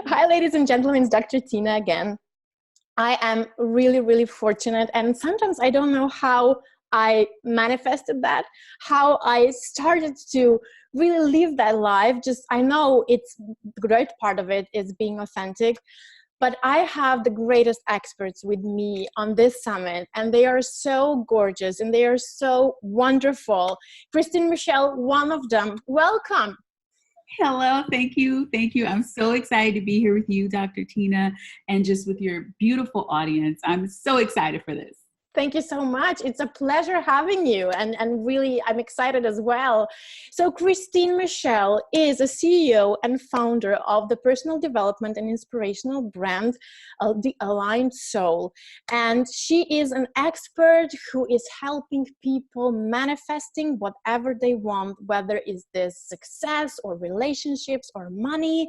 Hi, ladies and gentlemen, it's Dr. Tina again. I am really, really fortunate, and sometimes I don't know how I manifested that, how I started to really live that life. Just, I know it's the great part of it is being authentic, but I have the greatest experts with me on this summit, and they are so gorgeous and they are so wonderful. Christine Michelle, one of them. Welcome. Hello, thank you. Thank you. I'm so excited to be here with you, Dr. Tina, and just with your beautiful audience. I'm so excited for this. Thank you so much. It's a pleasure having you, and really I'm excited as well. So Christine Michelle is a CEO and founder of the personal development and inspirational brand, The Aligned Soul. And she is an expert who is helping people manifesting whatever they want, whether it's this success or relationships or money.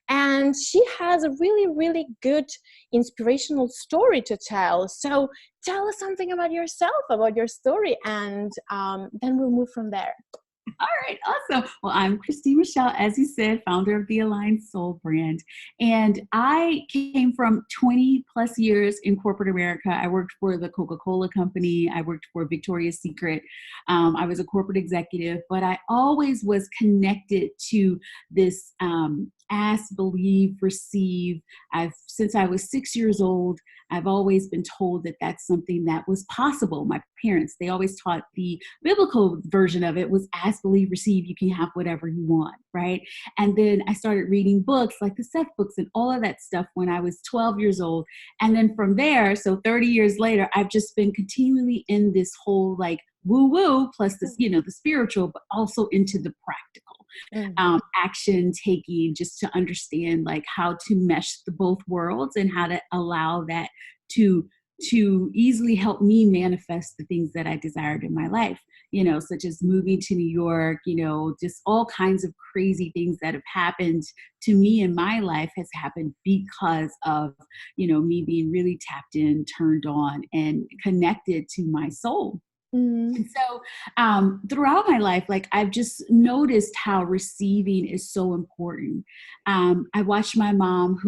And she has a really, really good inspirational story to tell. So tell us something about yourself, about your story, and then we'll move from there. All right, awesome. Well, I'm Christine Michelle, as you said, founder of the Aligned Soul brand. And I came from 20 plus years in corporate America. I worked for the Coca-Cola company. I worked for Victoria's Secret. I was a corporate executive, but I always was connected to this ask, believe, receive. Since I was 6 years old, I've always been told that that's something that was possible. My parents, they always taught the biblical version of it was ask, believe, receive, you can have whatever you want, right? And then I started reading books like the Seth books and all of that stuff when I was 12 years old. And then from there, so 30 years later, I've just been continually in this whole like woo-woo plus this, the spiritual, but also into the practical. Action taking, just to understand like how to mesh the both worlds and how to allow that to easily help me manifest the things that I desired in my life, such as moving to New York, just all kinds of crazy things that have happened to me in my life has happened because of, me being really tapped in, turned on, and connected to my soul. And so throughout my life, like I've just noticed how receiving is so important. I watched my mom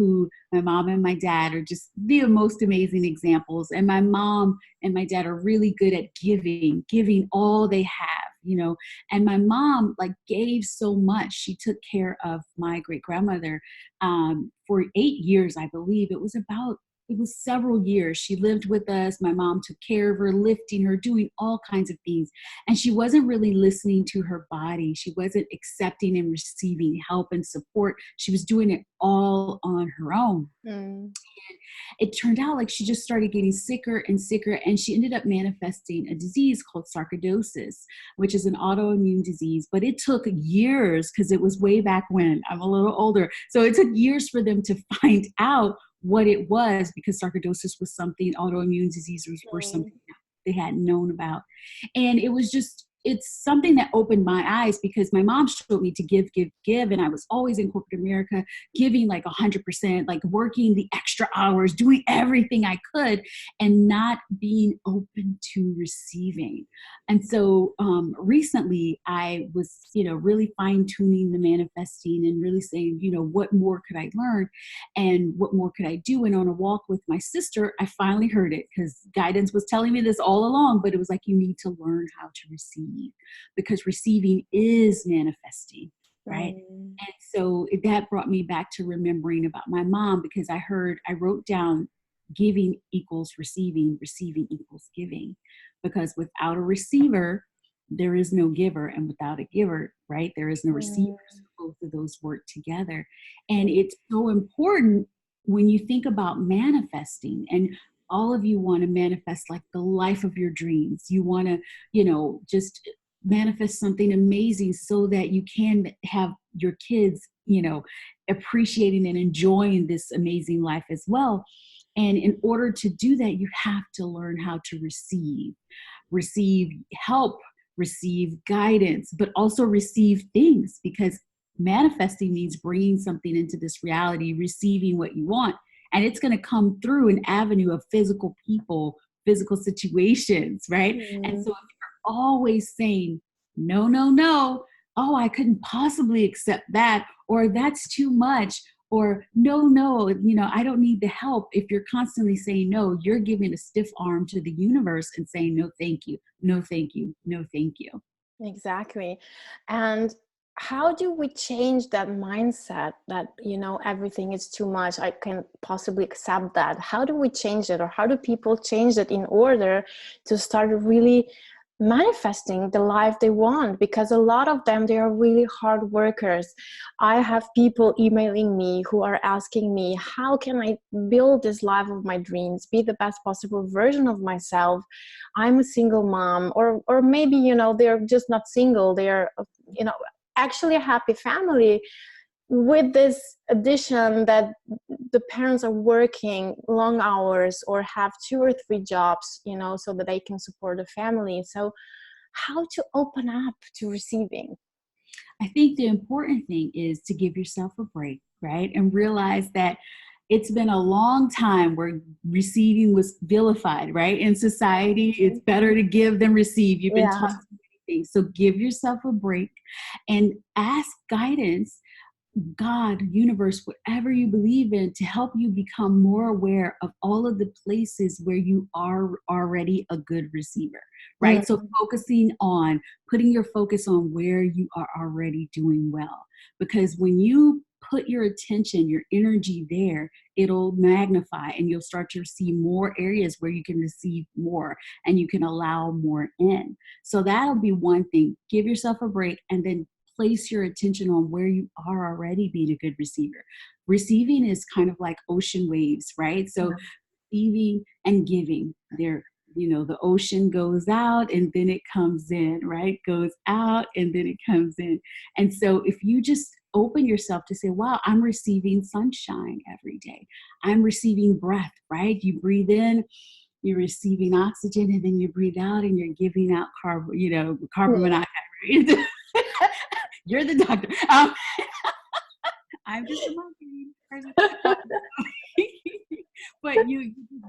and my dad are just the most amazing examples. And my mom and my dad are really good at giving all they have, and my mom like gave so much. She took care of my great grandmother for 8 years, I believe. It was several years. She lived with us. My mom took care of her, lifting her, doing all kinds of things. And she wasn't really listening to her body. She wasn't accepting and receiving help and support. She was doing it all on her own. And it turned out like she just started getting sicker and sicker, and she ended up manifesting a disease called sarcoidosis, which is an autoimmune disease. But it took years because it was way back when. I'm a little older. So it took years for them to find out what it was, because sarcoidosis was something, autoimmune diseases were something they hadn't known about. And it's something that opened my eyes, because my mom showed me to give. And I was always in corporate America, giving like 100%, like working the extra hours, doing everything I could, and not being open to receiving. And so recently I was, really fine tuning the manifesting and really saying, what more could I learn and what more could I do? And on a walk with my sister, I finally heard it, because guidance was telling me this all along, but it was like, you need to learn how to receive, because receiving is manifesting, right? And so that brought me back to remembering about my mom, because I wrote down giving equals receiving, receiving equals giving, because without a receiver, there is no giver, and without a giver, right, there is no receiver. So both of those work together. And it's so important when you think about manifesting, and all of you want to manifest like the life of your dreams. You want to, just manifest something amazing so that you can have your kids, appreciating and enjoying this amazing life as well. And in order to do that, you have to learn how to receive help, receive guidance, but also receive things, because manifesting means bringing something into this reality, receiving what you want. And it's going to come through an avenue of physical people, physical situations, right? And so if you're always saying, no, no, no, oh, I couldn't possibly accept that, or that's too much, or no, I don't need the help. If you're constantly saying no, you're giving a stiff arm to the universe and saying, no, thank you, no, thank you, no, thank you. Exactly. And how do we change that mindset that, everything is too much, I can possibly accept that? How do we change it, or how do people change it in order to start really manifesting the life they want? Because a lot of them, they are really hard workers. I have people emailing me who are asking me, how can I build this life of my dreams, be the best possible version of myself? I'm a single mom, or maybe, they're just not single, they're, actually a happy family, with this addition that the parents are working long hours or have 2 or 3 jobs, so that they can support the family. So how to open up to receiving? I think the important thing is to give yourself a break, right? And realize that it's been a long time where receiving was vilified, right? In society, it's better to give than receive. You've been taught so many things. So give yourself a break and ask guidance, God, universe, whatever you believe in, to help you become more aware of all of the places where you are already a good receiver, right? So putting your focus on where you are already doing well. Because when you put your attention, your energy there, it'll magnify, and you'll start to see more areas where you can receive more and you can allow more in. So that'll be one thing. Give yourself a break, and then place your attention on where you are already being a good receiver. Receiving is kind of like ocean waves, right? So receiving and giving, the ocean goes out and then it comes in, right? Goes out and then it comes in. And so if you just open yourself to say, wow, I'm receiving sunshine every day. I'm receiving breath, right? You breathe in, you're receiving oxygen, and then you breathe out and you're giving out carbon monoxide, right? You're the doctor. I'm just a marketing person. But you're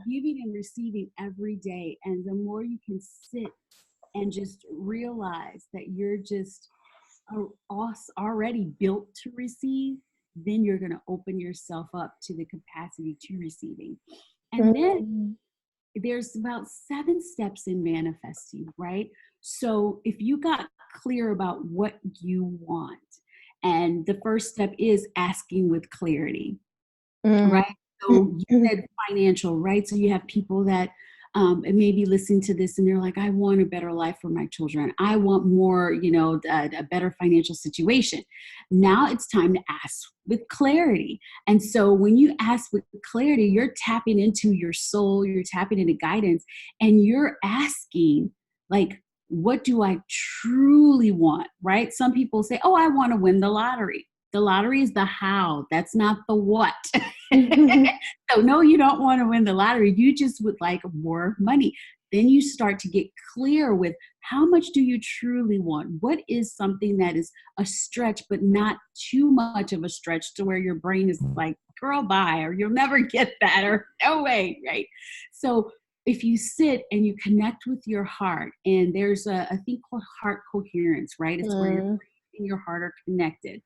giving and receiving every day. And the more you can sit and just realize that you're just already built to receive, then you're going to open yourself up to the capacity to receiving. And then there's about 7 steps in manifesting, right? So if you got clear about what you want, and the first step is asking with clarity, right? So you said financial, right? So you have people that maybe listen to this and they're like, I want a better life for my children. I want more, a better financial situation. Now it's time to ask with clarity. And so when you ask with clarity, you're tapping into your soul, you're tapping into guidance, and you're asking, like, what do I truly want, right? Some people say, oh, I want to win the lottery. The lottery is the how. That's not the what. So no, you don't want to win the lottery. You just would like more money. Then you start to get clear with how much do you truly want? What is something that is a stretch, but not too much of a stretch to where your brain is like, girl, bye, or you'll never get that, or no way, right? So if you sit and you connect with your heart, and there's a thing called heart coherence, right? It's where your brain and your heart are connected.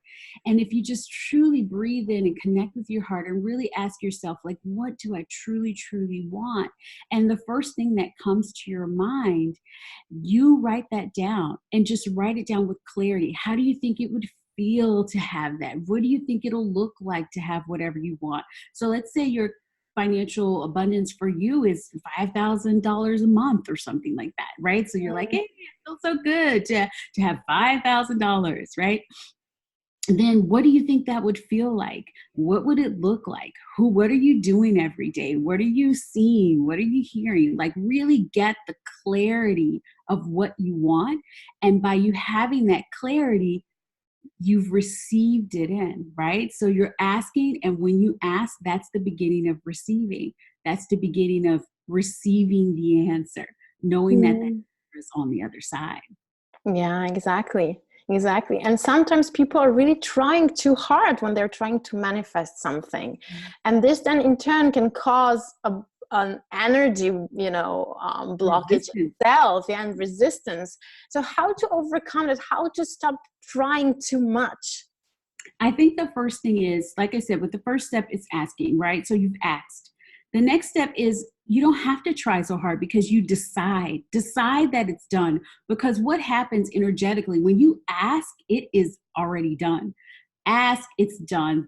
And if you just truly breathe in and connect with your heart and really ask yourself, like, what do I truly, truly want? And the first thing that comes to your mind, you write that down, and just write it down with clarity. How do you think it would feel to have that? What do you think it'll look like to have whatever you want? So let's say your financial abundance for you is $5,000 a month or something like that, right? So you're like, hey, it feels so good to have $5,000, right? Then what do you think that would feel like? What would it look like? What are you doing every day? What are you seeing? What are you hearing? Like, really get the clarity of what you want. And by you having that clarity, you've received it in, right? So you're asking, and when you ask, that's the beginning of receiving. That's the beginning of receiving the answer, knowing that that answer is on the other side. Yeah, exactly. Exactly. And sometimes people are really trying too hard when they're trying to manifest something. And this then in turn can cause an energy, blockage itself, and resistance. So how to overcome it? How to stop trying too much? I think the first thing is, like I said, with the first step is asking, right? So you've asked. The next step is you don't have to try so hard because you decide that it's done. Because what happens energetically when you ask, it is already done. Ask, it's done.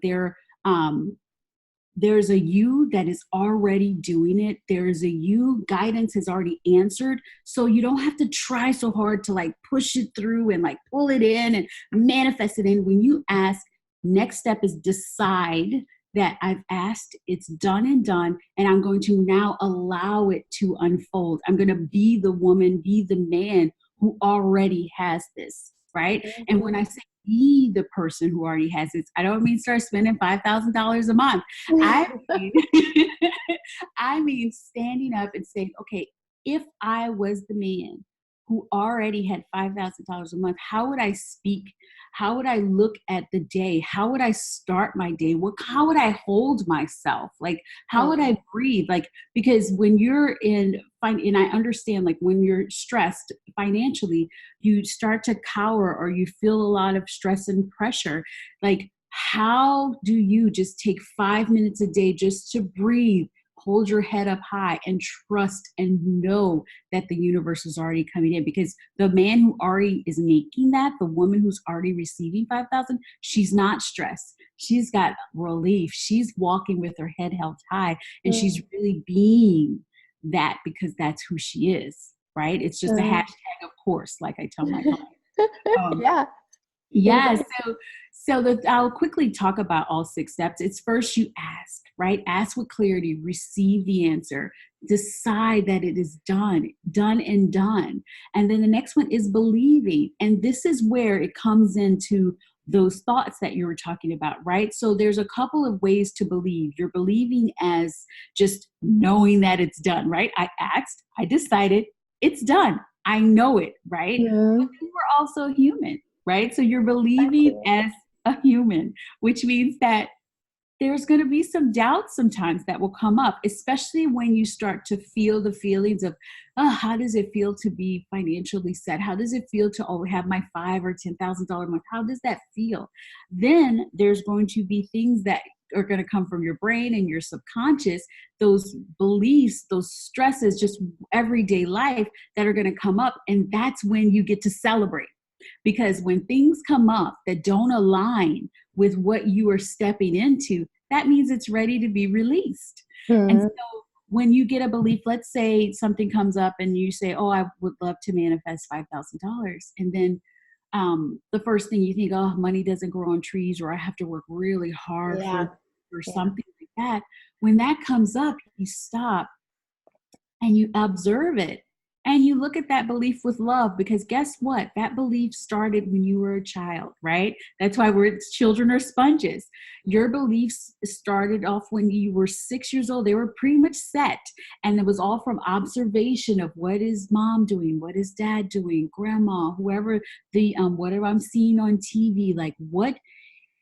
There's a you that is already doing it. There's a you, guidance has already answered. So you don't have to try so hard to like push it through and like pull it in and manifest it in. When you ask, next step is decide that I've asked, it's done and done, and I'm going to now allow it to unfold. I'm going to be the woman, be the man who already has this, right? Mm-hmm. And when I say be the person who already has this, I don't mean start spending $5,000 a month. I mean, I mean standing up and saying, okay, if I was the man who already had $5,000 a month, how would I speak? How would I look at the day? How would I start my day? How would I hold myself? Like, how would I breathe? Like, because when you're and I understand, like when you're stressed financially, you start to cower or you feel a lot of stress and pressure. Like, how do you just take 5 minutes a day just to breathe? Hold your head up high and trust and know that the universe is already coming in, because the man who already is making that, the woman who's already receiving 5,000, she's not stressed. She's got relief. She's walking with her head held high, and she's really being that because that's who she is, right? It's just a hashtag, of course, like I tell my clients. Yeah. I'll quickly talk about all 6 steps. It's first you ask, right? Ask with clarity, receive the answer, decide that it is done and done. And then the next one is believing. And this is where it comes into those thoughts that you were talking about, right? So there's a couple of ways to believe. You're believing as just knowing that it's done, right? I asked, I decided, it's done. I know it, right? Mm-hmm. But then we're also human, right? So you're believing as a human, which means that there's going to be some doubts sometimes that will come up, especially when you start to feel the feelings of, oh, how does it feel to be financially set? How does it feel to have my $5,000 or $10,000 a month? How does that feel? Then there's going to be things that are going to come from your brain and your subconscious, those beliefs, those stresses, just everyday life that are going to come up. And that's when you get to celebrate. Because when things come up that don't align with what you are stepping into, that means it's ready to be released. Mm-hmm. And so when you get a belief, let's say something comes up and you say, oh, I would love to manifest $5,000. And then the first thing you think, oh, money doesn't grow on trees, or I have to work really hard for something like that. When that comes up, you stop and you observe it. And you look at that belief with love, because guess what? That belief started when you were a child, right? That's why children are sponges. Your beliefs started off when you were 6 years old. They were pretty much set. And it was all from observation of what is mom doing? What is dad doing? Grandma, whoever, whatever I'm seeing on TV, like what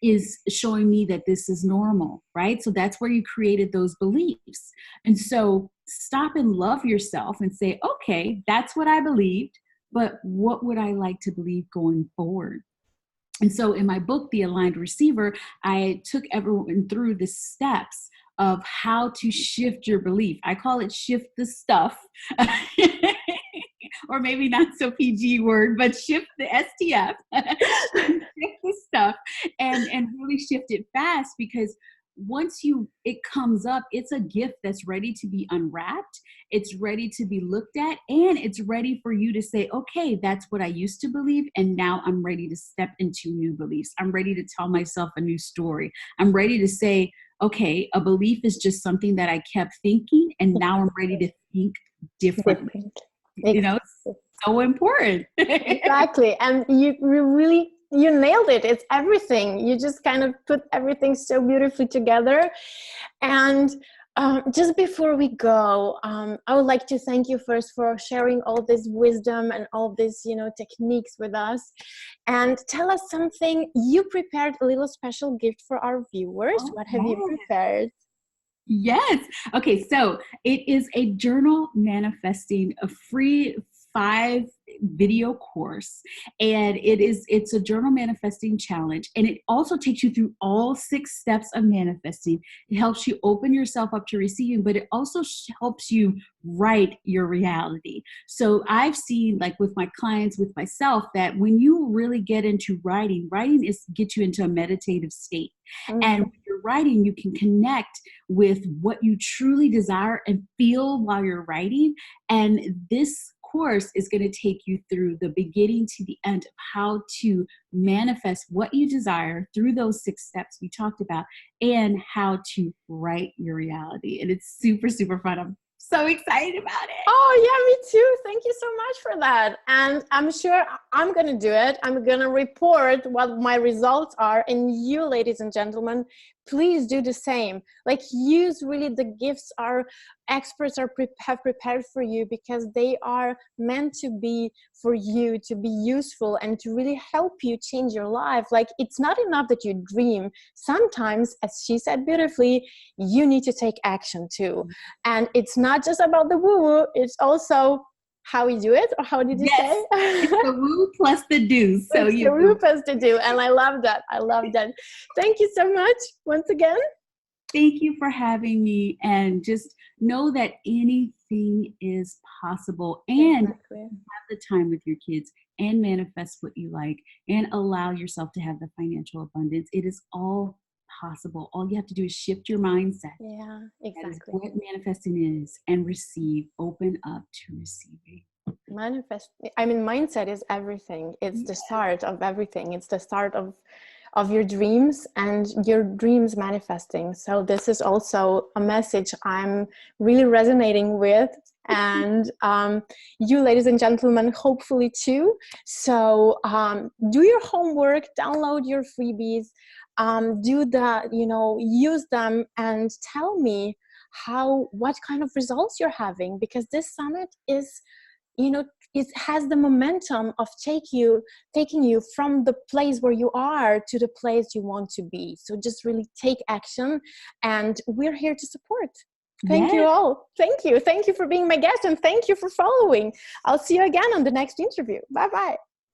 is showing me that this is normal, right? So that's where you created those beliefs. And so stop and love yourself and say, okay, that's what I believed, but what would I like to believe going forward? And so in my book, The Aligned Receiver, I took everyone through the steps of how to shift your belief. I call it shift the stuff. Or maybe not so PG word, but shift the STF, shift the stuff, and really shift it fast, because once it comes up, it's a gift that's ready to be unwrapped. It's ready to be looked at, and it's ready for you to say, okay, that's what I used to believe. And now I'm ready to step into new beliefs. I'm ready to tell myself a new story. I'm ready to say, okay, a belief is just something that I kept thinking, and now I'm ready to think differently. You know, it's so important. Exactly. And you nailed it. It's everything. You just kind of put everything so beautifully together. And just before we go, I would like to thank you first for sharing all this wisdom and all these, techniques with us. And tell us something. You prepared a little special gift for our viewers. What have you prepared? Yes. Okay. So it is a journal manifesting, a free video course, and it's a journal manifesting challenge, and it also takes you through all 6 steps of manifesting. It helps you open yourself up to receiving, but it also helps you write your reality. So I've seen, like with my clients, with myself, that when you really get into writing gets you into a meditative state. And when you're writing, you can connect with what you truly desire and feel while you're writing. And this course is going to take you through the beginning to the end of how to manifest what you desire through those 6 steps we talked about, and how to write your reality. And it's super, super fun. I'm so excited about it. Oh yeah, me too. Thank you so much for that. And I'm sure I'm going to do it. I'm going to report what my results are. And you, ladies and gentlemen, please do the same. Like, use really the gifts our experts have prepared for you, because they are meant to be for you, to be useful and to really help you change your life. Like, it's not enough that you dream. Sometimes, as she said beautifully, you need to take action too. And it's not just about the woo-woo, it's also how we do it, or how did you say? It's the woo plus the do. So it's the woo plus the do. And I love that. I love that. Thank you so much once again. Thank you for having me, and just know that anything is possible, and have the time with your kids and manifest what you like and allow yourself to have the financial abundance. It is all possible. All you have to do is shift your mindset. Yeah, exactly. That is what manifesting is, and receive. Open up to receiving. Mindset is everything. It's the start of everything. It's the start of your dreams and your dreams manifesting. So this is also a message I'm really resonating with, and you, ladies and gentlemen, hopefully too. So do your homework, download your freebies, use them, and tell me what kind of results you're having, because this summit is, it has the momentum of taking you from the place where you are to the place you want to be. So just really take action, and we're here to support. Thank you all. Thank you. Thank you for being my guest, and thank you for following. I'll see you again on the next interview. Bye-bye.